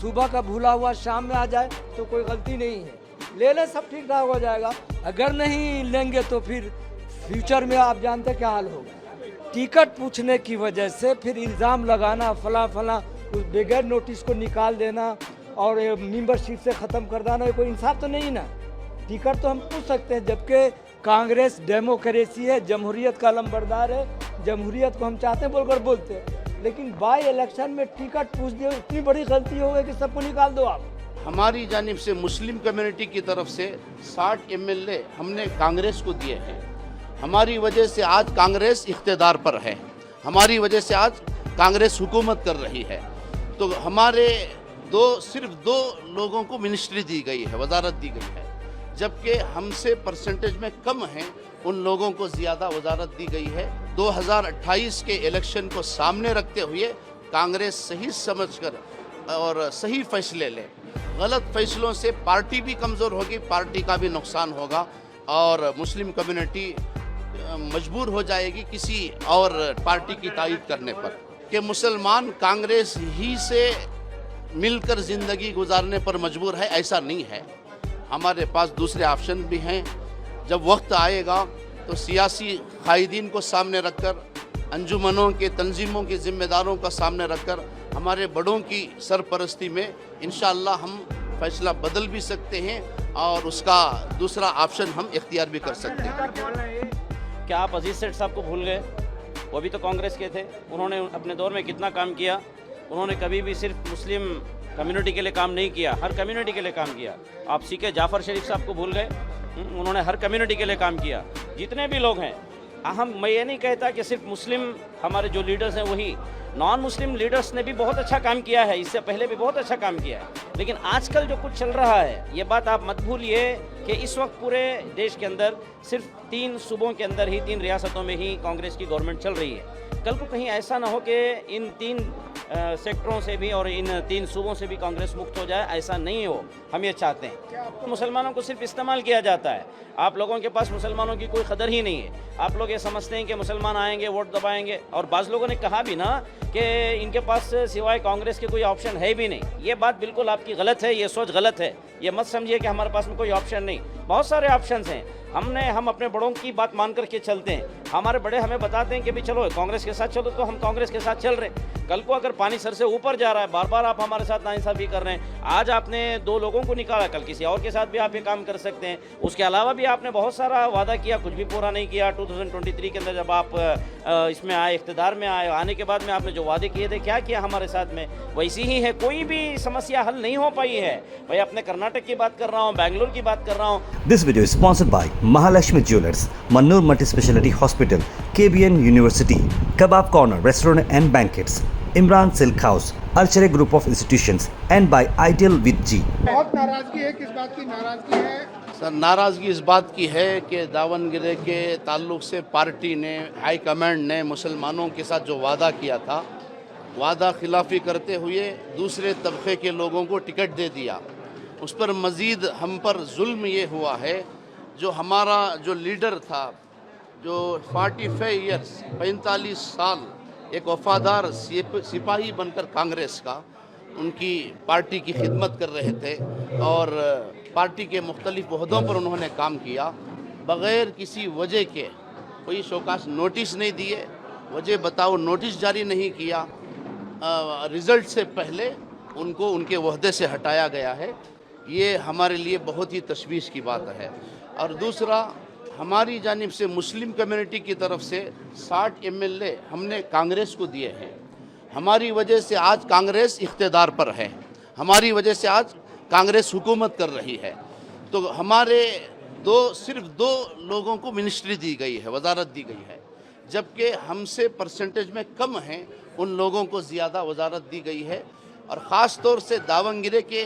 सुबह का भूला हुआ शाम में आ जाए तो कोई गलती नहीं है, ले ले सब ठीक ठाक हो जाएगा। अगर नहीं लेंगे तो फिर फ्यूचर में आप जानते क्या हाल होगा। टिकट पूछने की वजह से फिर इल्ज़ाम लगाना, फला फला, उस बगैर नोटिस को निकाल देना और मेंबरशिप से ख़त्म कर देना, कोई इंसाफ तो नहीं ना। टिकट तो हम पूछ सकते हैं, जबकि कांग्रेस डेमोक्रेसी है, जमहूरियत का अलमबरदार है, जमहूरियत को हम चाहते हैं बोलकर बोलते हैं, लेकिन बाई इलेक्शन में टिकट पूछ दिए, इतनी बड़ी गलती हो गई कि सबको निकाल दो आप। हमारी जानिब से मुस्लिम कम्युनिटी की तरफ से 60 एमएलए हमने कांग्रेस को दिए हैं। हमारी वजह से आज कांग्रेस इख्तिदार पर है, हमारी वजह से आज कांग्रेस हुकूमत कर रही है। तो हमारे सिर्फ दो लोगों को मिनिस्ट्री दी गई है, वजारत दी गई है, जबकि हमसे परसेंटेज में कम हैं उन लोगों को ज़्यादा वजारत दी गई है। 2028 के इलेक्शन को सामने रखते हुए कांग्रेस सही समझकर और सही फैसले ले। गलत फैसलों से पार्टी भी कमज़ोर होगी, पार्टी का भी नुकसान होगा और मुस्लिम कम्युनिटी मजबूर हो जाएगी किसी और पार्टी की तायीद करने पर कि मुसलमान कांग्रेस ही से मिलकर ज़िंदगी गुजारने पर मजबूर है। ऐसा नहीं है, हमारे पास दूसरे ऑप्शन भी हैं। जब वक्त आएगा तो सियासी कायदीन को सामने रखकर, अंजुमनों के तंजीमों के ज़िम्मेदारों का सामने रखकर, हमारे बड़ों की सरपरस्ती में इंशाअल्लाह हम फैसला बदल भी सकते हैं और उसका दूसरा ऑप्शन हम इख्तियार भी कर सकते हैं। क्या आप अजीज़ सेठ साहब को भूल गए? वो भी तो कांग्रेस के थे, उन्होंने अपने दौर में कितना काम किया। उन्होंने कभी भी सिर्फ मुस्लिम कम्युनिटी के लिए काम नहीं किया, हर कम्युनिटी के लिए काम किया। आप सीके जाफ़र शरीफ साहब को भूल गए? उन्होंने हर कम्युनिटी के लिए काम किया। जितने भी लोग हैं, मैं ये नहीं कहता कि सिर्फ मुस्लिम हमारे जो लीडर्स हैं वही, नॉन मुस्लिम लीडर्स ने भी बहुत अच्छा काम किया है, इससे पहले भी बहुत अच्छा काम किया है। लेकिन आजकल जो कुछ चल रहा है, ये बात आप मत भूलिए कि इस वक्त पूरे देश के अंदर सिर्फ 3 सूबों के अंदर ही, 3 रियासतों में ही कांग्रेस की गवर्नमेंट चल रही है। कल को कहीं ऐसा ना हो कि इन 3 सेक्टरों से भी और इन 3 सूबों से भी कांग्रेस मुक्त हो जाए, ऐसा नहीं हो। हम ये चाहते हैं। तो मुसलमानों को सिर्फ इस्तेमाल किया जाता है। आप लोगों के पास मुसलमानों की कोई कदर ही नहीं है। आप लोग ये समझते हैं कि मुसलमान आएंगे, वोट दबाएंगे, और बाज़ लोगों ने कहा भी ना कि इनके पास सिवाय कांग्रेस के कोई ऑप्शन है भी नहीं। ये बात बिल्कुल आपकी गलत है, ये सोच गलत है। ये मत समझिए कि हमारे पास में कोई ऑप्शन नहीं, बहुत सारे ऑप्शंस हैं। हम अपने बड़ों की बात मान करके चलते हैं। हमारे बड़े हमें बताते हैं कि भी चलो कांग्रेस के साथ चलो, तो हम कांग्रेस के साथ चल रहे हैं। कल को अगर पानी सर से ऊपर जा रहा है, बार बार आप हमारे साथ नाइंसाफ़ी कर रहे हैं। आज आपने 2 लोगों को निकाला, कल किसी और के साथ भी आप ये काम कर सकते हैं। उसके अलावा भी आपने बहुत सारा वादा किया, कुछ भी पूरा नहीं किया। 2023 के अंदर जब आप इसमें आए, इख्तिदार में आए, आने के बाद में आपने जो वादे किए थे, क्या किया हमारे साथ में? वैसी ही है, कोई भी समस्या हल नहीं हो पाई है। भाई अपने कर्नाटक की बात कर रहा हूँ, बेंगलुरु की बात कर रहा हूँ। This video is sponsored by Mahalakshmi Jewelers, Mannur Multi-Speciality Hospital, KBN University, Kebab Corner Restaurant and Banquets, Imran Silk House, Archery Group of Institutions, and by Ideal with G. बहुत नाराजगी है, किस बात की नाराजगी है? सर, नाराज़गी इस बात की है कि दावनगिरी के ताल्लुक से पार्टी ने, हाई कमांड ने मुसलमानों के साथ जो वादा किया था, वादा खिलाफी करते हुए दूसरे तबके के लोगों को टिकट दे दिया। उस पर मज़ीद हम पर जुल्म ये हुआ है, जो हमारा जो लीडर था, जो 45 साल एक वफादार सिपाही बनकर कांग्रेस का, उनकी पार्टी की खिदमत कर रहे थे और पार्टी के मुख्तलिफ ओहदों पर उन्होंने काम किया, बग़ैर किसी वजह के कोई शोकास नोटिस नहीं दिए, वजह बताओ नोटिस जारी नहीं किया, रिज़ल्ट से पहले उनको उनके ओहदे से हटाया गया है। ये हमारे लिए बहुत ही तशवीश की बात है। और दूसरा, हमारी जानिब से मुस्लिम कम्युनिटी की तरफ से 60 एमएलए हमने कांग्रेस को दिए हैं। हमारी वजह से आज कांग्रेस इख्तिदार पर है, हमारी वजह से आज कांग्रेस हुकूमत कर रही है। तो हमारे सिर्फ 2 लोगों को मिनिस्ट्री दी गई है, वजारत दी गई है, जबकि हमसे परसेंटेज में कम हैं उन लोगों को ज़्यादा वजारत दी गई है। और ख़ास तौर से दावनगिरी के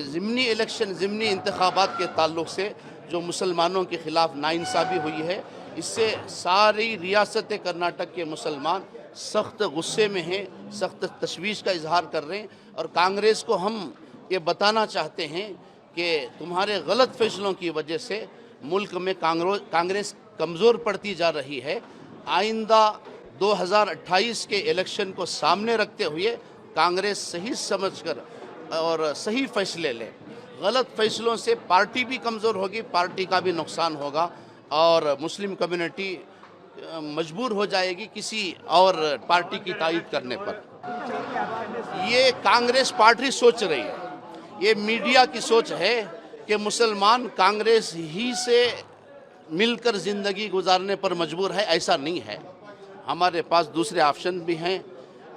ज़िमनी इलेक्शन, ज़िमनी इंतखाबात के ताल्लुक़ से जो मुसलमानों के ख़िलाफ़ नाइंसाफ़ी हुई है, इससे सारी रियासत कर्नाटक के मुसलमान सख्त गुस्से में हैं, सख्त तशवीश का इजहार कर रहे हैं। और कांग्रेस को हम ये बताना चाहते हैं कि तुम्हारे गलत फैसलों की वजह से मुल्क में कांग्रेस कमज़ोर पड़ती जा रही है। आइंदा 2028 के इलेक्शन को सामने रखते हुए कांग्रेस सही समझकर और सही फैसले लें। गलत फैसलों से पार्टी भी कमज़ोर होगी, पार्टी का भी नुकसान होगा और मुस्लिम कम्युनिटी मजबूर हो जाएगी किसी और पार्टी की तायद करने पर। ये कांग्रेस पार्टी सोच रही है, ये मीडिया की सोच है कि मुसलमान कांग्रेस ही से मिलकर ज़िंदगी गुजारने पर मजबूर है। ऐसा नहीं है, हमारे पास दूसरे ऑप्शन भी हैं।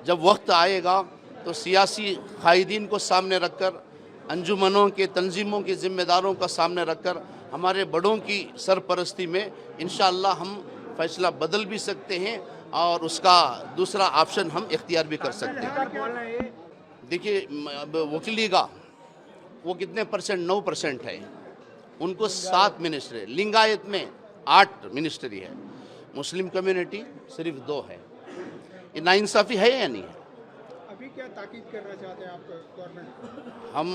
जब वक्त आएगा तो सियासी कायदीन को सामने रखकर, अंजुमनों के तंजीमों के ज़िम्मेदारों का सामने रखकर, हमारे बड़ों की सरपरस्ती में इंशाअल्लाह हम फैसला बदल भी सकते हैं और उसका दूसरा ऑप्शन हम इख्तियार भी कर सकते हैं। देखिए वकीली का वो कितने परसेंट, 9% है, उनको 7 मिनिस्टर है। लिंगायत में 8 मिनिस्ट्री है, मुस्लिम कम्युनिटी सिर्फ 2 है। ये नाइंसाफ़ी है या नहीं है? अभी क्या ताकीद करना चाहते हैं आप गवर्नमेंट? हम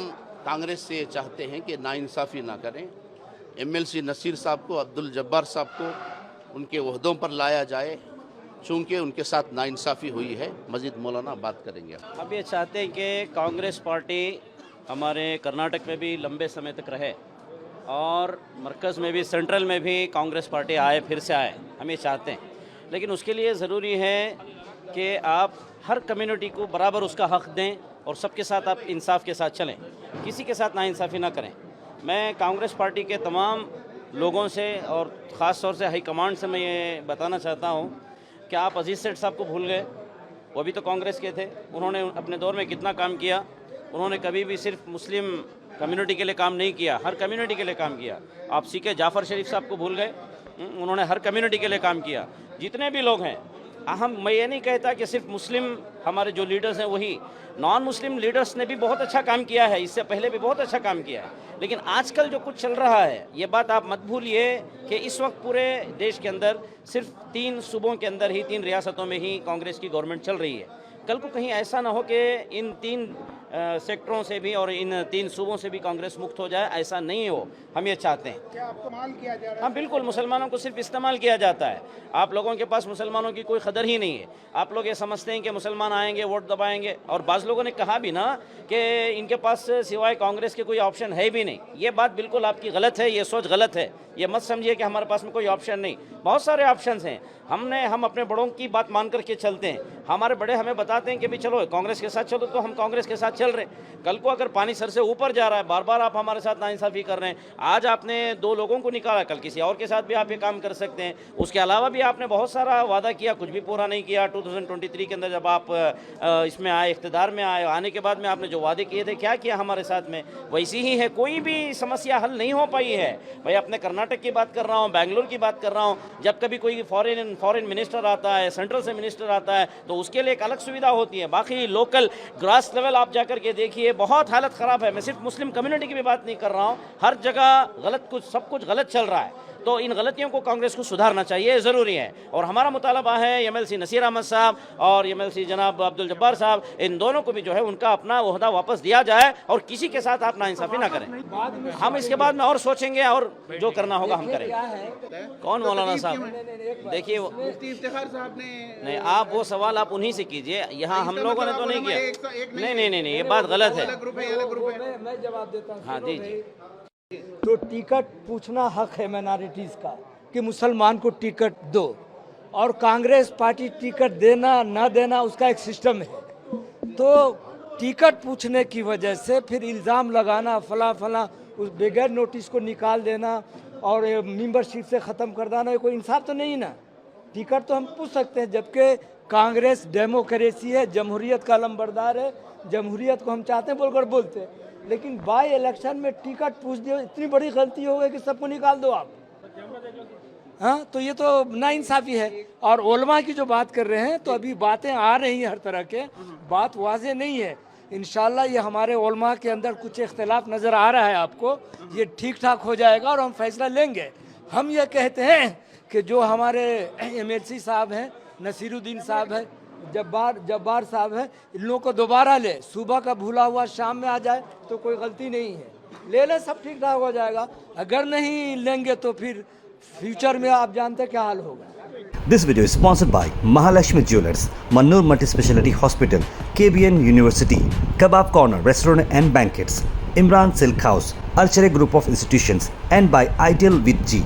कांग्रेस से चाहते हैं कि नाइंसाफ़ी ना करें। MLC नसीर साहब को, अब्दुल जब्बार साहब को उनके ओहदों पर लाया जाए, चूँकि उनके साथ नाइंसाफ़ी हुई है। मज़ीद मौलाना बात करेंगे। हम ये चाहते हैं कि कांग्रेस पार्टी हमारे कर्नाटक में भी लंबे समय तक रहे और मरकज़ में भी, सेंट्रल में भी कांग्रेस पार्टी आए, फिर से आए, हम ये चाहते हैं। लेकिन उसके लिए ज़रूरी है कि आप हर कम्युनिटी को बराबर उसका हक़ दें और सबके साथ आप इंसाफ के साथ चलें, किसी के साथ नाइंसाफ़ी ना करें। मैं कांग्रेस पार्टी के तमाम लोगों से और ख़ास तौर से हाई कमांड से मैं ये बताना चाहता हूँ कि आप अजीज़ सेठ साहब को भूल गए। वो भी तो कांग्रेस के थे, उन्होंने अपने दौर में कितना काम किया। उन्होंने कभी भी सिर्फ मुस्लिम कम्युनिटी के लिए काम नहीं किया, हर कम्युनिटी के लिए काम किया। आप सीके जाफ़र शरीफ साहब को भूल गए, उन्होंने हर कम्युनिटी के लिए काम किया। जितने भी लोग हैं, मैं ये नहीं कहता कि सिर्फ मुस्लिम हमारे जो लीडर्स हैं वही, नॉन मुस्लिम लीडर्स ने भी बहुत अच्छा काम किया है, इससे पहले भी बहुत अच्छा काम किया है। लेकिन आजकल जो कुछ चल रहा है, ये बात आप मत भूलिए कि इस वक्त पूरे देश के अंदर सिर्फ 3 सूबों के अंदर ही, 3 रियासतों में ही कांग्रेस की गवर्नमेंट चल रही है। कल को कहीं ऐसा ना हो कि इन 3 सेक्टरों से भी और इन 3 सूबों से भी कांग्रेस मुक्त हो जाए, ऐसा नहीं हो, हम ये चाहते हैं। क्या इस्तेमाल किया जा रहा है? हाँ बिल्कुल, मुसलमानों को सिर्फ इस्तेमाल किया जाता है। आप लोगों के पास मुसलमानों की कोई कदर ही नहीं है। आप लोग ये समझते हैं कि मुसलमान आएंगे, वोट दबाएंगे, और बाज़ लोगों ने कहा भी ना कि इनके पास सिवाय कांग्रेस के कोई ऑप्शन है भी नहीं। ये बात बिल्कुल आपकी गलत है, ये सोच गलत है। ये मत समझिए कि हमारे पास में कोई ऑप्शन नहीं, बहुत सारे ऑप्शंस हैं। हम अपने बड़ों की बात मान करके चलते हैं। हमारे बड़े हमें बताते हैं कि भी चलो कांग्रेस के साथ चलो, तो हम कांग्रेस के साथ चल रहे हैं। कल को अगर पानी सर से ऊपर जा रहा है, बार बार आप हमारे साथ नाइंसाफ़ी कर रहे हैं। आज आपने 2 लोगों को निकाला, कल किसी और के साथ भी आप ये काम कर सकते हैं। उसके अलावा भी आपने बहुत सारा वादा किया, कुछ भी पूरा नहीं किया। 2023 के अंदर जब आप इसमें आए, इख्तिदार में आए, आने के बाद में आपने जो वादे किए थे, क्या किया हमारे साथ में? वैसी ही है, कोई भी समस्या हल नहीं हो पाई है। भाई अपने कर्नाटक की बात कर रहा हूँ, बेंगलुरु की बात कर रहा हूँ। जब कभी कोई फॉरेन मिनिस्टर आता है, सेंट्रल से मिनिस्टर आता है, तो उसके लिए एक अलग सुविधा होती है। बाकी लोकल ग्रास लेवल आप जाकर के देखिए, बहुत हालत ख़राब है। मैं सिर्फ मुस्लिम कम्युनिटी की भी बात नहीं कर रहा हूँ, हर जगह गलत, सब कुछ गलत चल रहा है। तो इन गलतियों को कांग्रेस को सुधारना चाहिए, ज़रूरी है। और हमारा मुतालबा है MLC नसीर अहमद साहब और MLC जनाब अब्दुल जब्बार साहब, इन दोनों को भी जो है उनका अपना ओहदा वापस दिया जाए और किसी के साथ आप नाइंसाफ़ी ना करें। हम इसके बाद में और सोचेंगे और जो करना होगा हम करेंगे। कौन मौलाना साहब? देखिए मुफ्ती इफ्तिखार साहब ने नहीं, आप वो सवाल आप उन्हीं से कीजिए, यहाँ हम लोगों ने तो नहीं किया। नहीं, ये बात गलत है। मैं जवाब देता हूँ। हाँ दीजिए। तो टिकट पूछना हक है माइनॉरिटीज़ का कि मुसलमान को टिकट दो, और कांग्रेस पार्टी टिकट देना ना देना उसका एक सिस्टम है। तो टिकट पूछने की वजह से फिर इल्ज़ाम लगाना, फला उस बगैर नोटिस को निकाल देना और मेंबरशिप से ख़त्म कर देना, कोई इंसाफ तो नहीं ना। टिकट तो हम पूछ सकते हैं, जबकि कांग्रेस डेमोक्रेसी है, जमहूरियत का लंबरदार है, जमहूरियत को हम चाहते हैं बोलकर बोलते हैं। लेकिन बाई इलेक्शन में टिकट पूछ दियो, इतनी बड़ी गलती हो गई कि सबको निकाल दो आप। हाँ, तो ये तो नाइंसाफ़ी है। और उलमा की जो बात कर रहे हैं, तो अभी बातें आ रही हैं हर तरह के, बात वाज़ेह नहीं है। इंशाल्लाह ये हमारे उलमा के अंदर कुछ इख्तिलाफ नज़र आ रहा है आपको, ये ठीक ठाक हो जाएगा और हम फैसला लेंगे। हम ये कहते हैं कि जो हमारे MLC साहब हैं, नसीरुद्दीन साहब हैं, जब्बार साहब हैं, इन लोगों को दोबारा ले। सुबह का भूला हुआ शाम में आ जाए तो कोई गलती नहीं है, ले लें, सब ठीक ठाक हो जाएगा। अगर नहीं लेंगे तो फिर फ्यूचर में आप जानते क्या हाल होगा। This video is sponsored by Mahalakshmi Jewelers, Mannur Multi-Speciality Hospital, KBN University, Kebab Corner Restaurant and Banquets, Imran Silk House, Archery Group of Institutions, and by Ideal with G.